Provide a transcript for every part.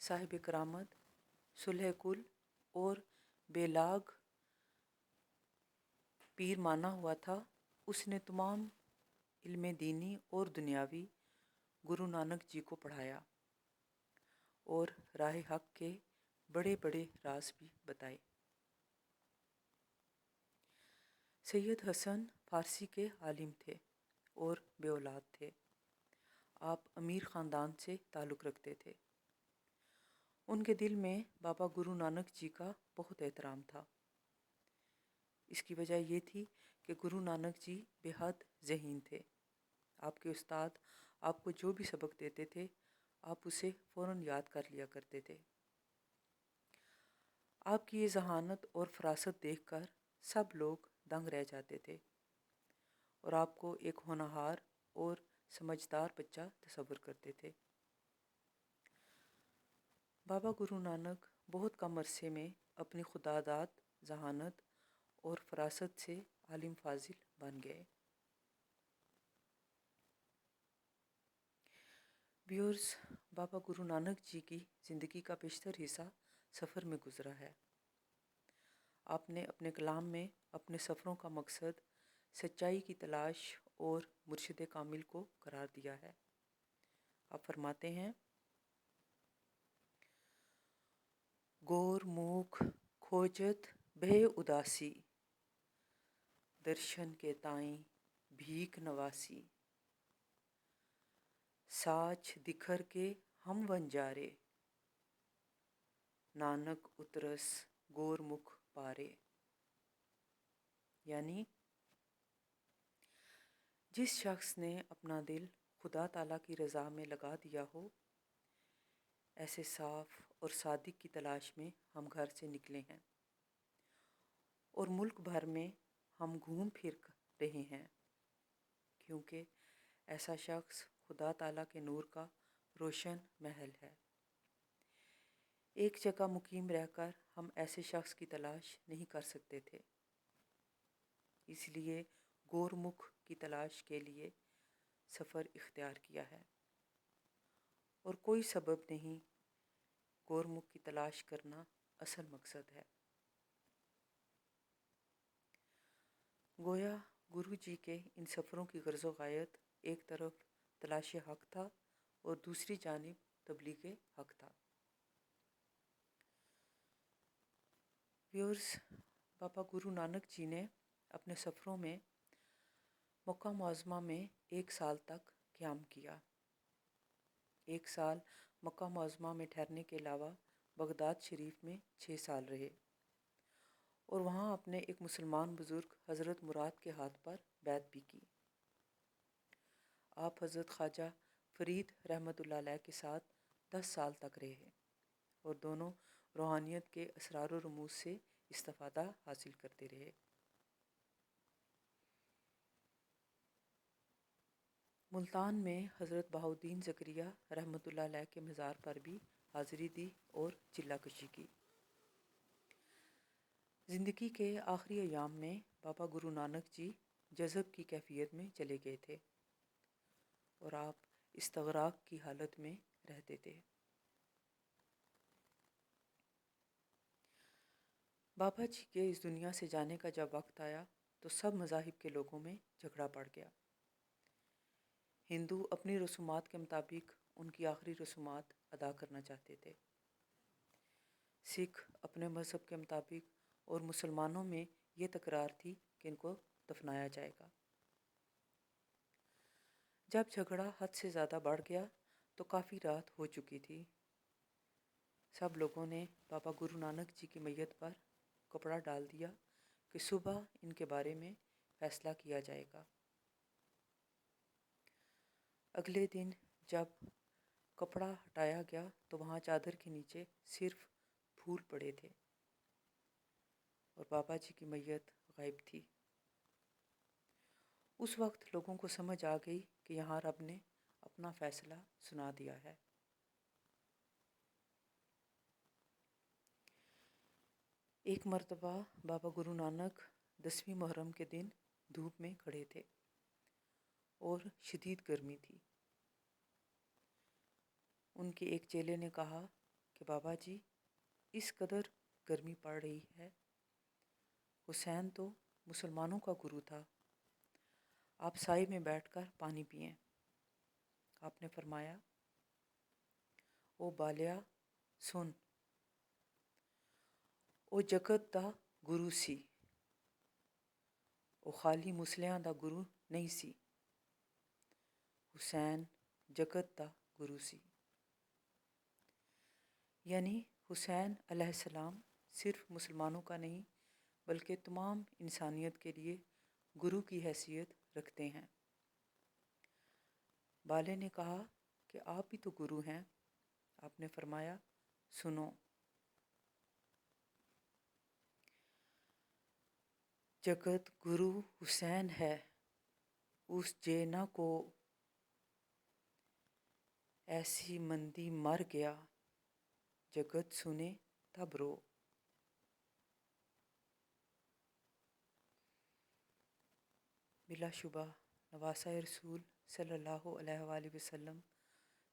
صاحب کرامت، صلح کل اور بیلاگ پیر مانا ہوا تھا، اس نے تمام علم دینی اور دنیاوی گرو نانک جی کو پڑھایا اور راہ حق کے بڑے بڑے راز بھی بتائے۔ سید حسن فارسی کے عالم تھے اور بے اولاد تھے۔ آپ امیر خاندان سے تعلق رکھتے تھے۔ ان کے دل میں بابا گرو نانک جی کا بہت احترام تھا۔ اس کی وجہ یہ تھی کہ گرو نانک جی بے حد ذہین تھے۔ آپ کے استاد آپ کو جو بھی سبق دیتے تھے آپ اسے فوراً یاد کر لیا کرتے تھے۔ آپ کی یہ ذہانت اور فراست دیکھ کر سب لوگ دنگ رہ جاتے تھے اور آپ کو ایک ہونہار اور سمجھدار بچہ تصور کرتے تھے۔ بابا گرو نانک بہت کم عرصے میں اپنی خداداد ذہانت اور فراست سے عالم فاضل بن گئے۔ ویورز، بابا گرو نانک جی کی زندگی کا بیشتر حصہ سفر میں گزرا ہے۔ آپ نے اپنے کلام میں اپنے سفروں کا مقصد سچائی کی تلاش اور مرشد کامل کو قرار دیا ہے۔ آپ فرماتے ہیں، گور موکھ کھوجت بہ اداسی، درشن کے تائیں بھیک نواسی، ساچ دکھر کے ہم ونجارے، نانک اترس گور مکھ پارے۔ یعنی جس شخص نے اپنا دل خدا تعالیٰ کی رضا میں لگا دیا ہو، ایسے صاف اور صادق کی تلاش میں ہم گھر سے نکلے ہیں اور ملک بھر میں ہم گھوم پھر رہے ہیں، کیونکہ ایسا شخص خدا تعالیٰ کے نور کا روشن محل ہے۔ ایک جگہ مقیم رہ کر ہم ایسے شخص کی تلاش نہیں کر سکتے تھے، اس لیے گور مکھ کی تلاش کے لیے سفر اختیار کیا ہے، اور کوئی سبب نہیں، گور مکھ کی تلاش کرنا اصل مقصد ہے۔ گویا گرو جی کے ان سفروں کی غرض و غایت ایک طرف تلاش حق تھا اور دوسری جانب تبلیغ حق تھا۔ ویورز، بابا گرو نانک جی نے اپنے سفروں میں مکہ معظمہ میں 1 سال تک قیام کیا۔ 1 سال مکہ معظمہ میں ٹھہرنے کے علاوہ بغداد شریف میں 6 سال رہے اور وہاں اپنے ایک مسلمان بزرگ حضرت مراد کے ہاتھ پر بیعت بھی کی۔ آپ حضرت خواجہ فرید رحمۃ اللہ علیہ کے ساتھ 10 سال تک رہے اور دونوں روحانیت کے اسرار و رموز سے استفادہ حاصل کرتے رہے۔ ملتان میں حضرت بہاؤالدین زکریا رحمۃ اللہ علیہ کے مزار پر بھی حاضری دی اور چلہ کشی کی۔ زندگی کے آخری ایام میں بابا گرو نانک جی جذب کی کیفیت میں چلے گئے تھے اور آپ استغراق کی حالت میں رہتے تھے۔ بابا جی کے اس دنیا سے جانے کا جب وقت آیا تو سب مذاہب کے لوگوں میں جھگڑا پڑ گیا۔ ہندو اپنی رسومات کے مطابق ان کی آخری رسومات ادا کرنا چاہتے تھے، سکھ اپنے مذہب کے مطابق، اور مسلمانوں میں یہ تکرار تھی کہ ان کو دفنایا جائے گا۔ جب جھگڑا حد سے زیادہ بڑھ گیا تو کافی رات ہو چکی تھی۔ سب لوگوں نے بابا گرو نانک جی کی میت پر کپڑا ڈال دیا کہ صبح ان کے بارے میں فیصلہ کیا جائے گا۔ اگلے دن جب کپڑا ہٹایا گیا تو وہاں چادر کے نیچے صرف پھول پڑے تھے اور بابا جی کی میت غائب تھی۔ اس وقت لوگوں کو سمجھ آ گئی کہ یہاں رب نے اپنا فیصلہ سنا دیا ہے۔ ایک مرتبہ بابا گرو نانک 10ویں محرم کے دن دھوپ میں کھڑے تھے اور شدید گرمی تھی۔ ان کے ایک چیلے نے کہا کہ بابا جی اس قدر گرمی پڑ رہی ہے، حسین تو مسلمانوں کا گرو تھا، آپ سائے میں بیٹھ کر پانی پئیں۔ آپ نے فرمایا، او بالیا سن، او جگت دا گرو سی، او خالی مسلیاں دا گرو نہیں سی، حسین جگت دا گرو سی۔ یعنی حسین علیہ السلام صرف مسلمانوں کا نہیں بلکہ تمام انسانیت کے لیے گرو کی حیثیت رکھتے ہیں۔ بالے نے کہا کہ آپ بھی تو گرو ہیں۔ آپ نے فرمایا، سنو، جگت گرو حسین ہے، اس جینا کو ایسی مندی مر گیا، جگت سنے تب رو۔ بلا شبہ نواسہ رسول صلی اللہ علیہ وآلہ وسلم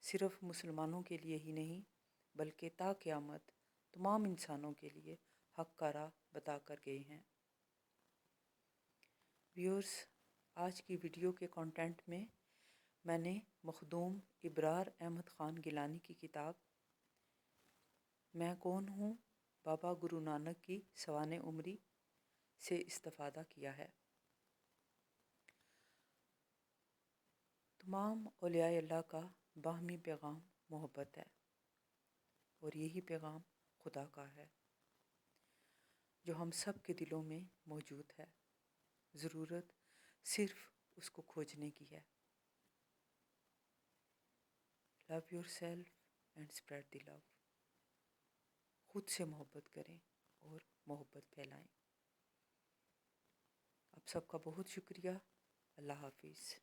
صرف مسلمانوں کے لیے ہی نہیں بلکہ تا قیامت تمام انسانوں کے لیے حق کا راہ بتا کر گئے ہیں۔ ویورز، آج کی ویڈیو کے کانٹینٹ میں نے مخدوم ابرار احمد خان گیلانی کی کتاب میں کون ہوں بابا گرو نانک کی سوانح عمری سے استفادہ کیا ہے۔ تمام اولیاء اللہ کا باہمی پیغام محبت ہے، اور یہی پیغام خدا کا ہے جو ہم سب کے دلوں میں موجود ہے، ضرورت صرف اس کو کھوجنے کی ہے۔ Love yourself and spread the love. خود سے محبت کریں اور محبت پھیلائیں۔ آپ سب کا بہت شکریہ۔ اللہ حافظ۔